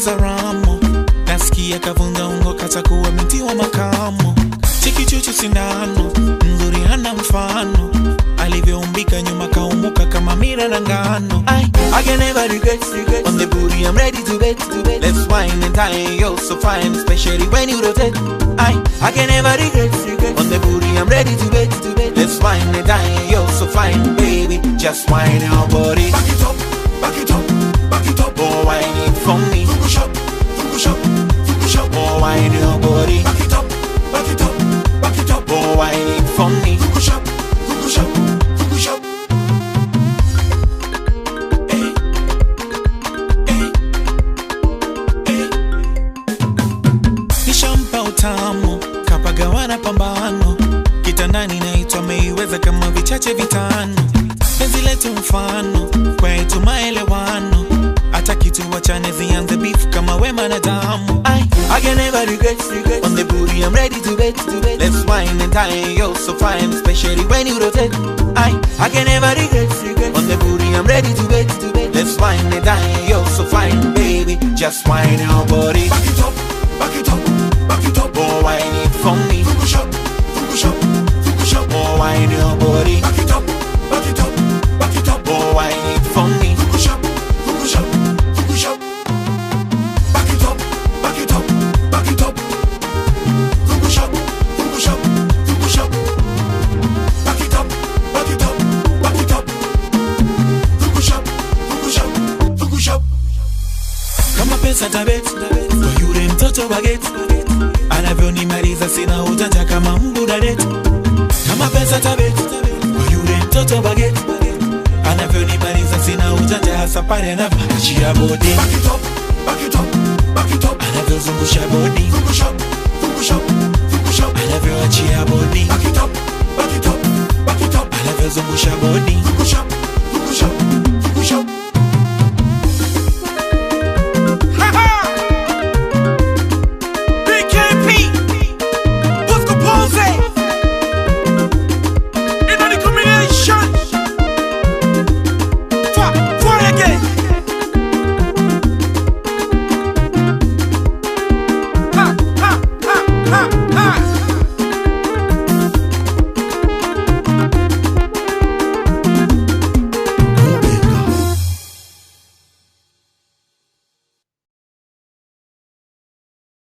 za ramo, nasikia kavunga ungo kata kuwa binti wa makamo. Chiki chuchu sindano, mzuri hana mfano, alivyoumbika nyuma kaumuka kama mira na ngano. I can never regret. On the booty I'm ready to bet. Let's wine and tie, you're so fine, especially when you rotate. I can never regret. On the booty I'm ready to bet. Let's wine and tie, you're so fine, baby. Just wine your body. Back it up, back it up, back it up. Oh, wine it for me. Push up, push up, push up. Oh, wine your body. Back it up, back it up, back it up. Oh, wine it for me. Push up, push up, push up. Hey, hey, hey. Nishampa utamu, kapagawana pambano, kitandani naitwa meiweza kama vichache vitano. Penzi letu mfano, kwetu maelewano, hata kitu wachane zianze beef kama wema na damu. I can never regret. On the booty I'm ready to bet. Let's wine and tie, you're so fine, especially when you rotate. I can never regret. On the booty I'm ready to bet. Let's wine and tie, you're so fine, baby. Just wine your body. Back it up, back it up, back it up. Oh, wine it for me. Push up, push up, push up. Oh, wine your body. Back it up, back it up, back it up. Oh, wine it for me. Push up, push up, push up. Back it up, back it up, back it up. Push up, push up, push up. Back it up, back it up, back it up. Push up, push up, push up. Kama pesa tabet, kwa yule mtoto baget, anavyonimaliza sina ujanja kama mbudadet. Kama pesa tabet, kwa yule mtoto baget, anavyonimaliza sina ujanja hasa pale anapoachia body. Back it up, back it up, back it up. Anavyozungusha body. Push up, push up.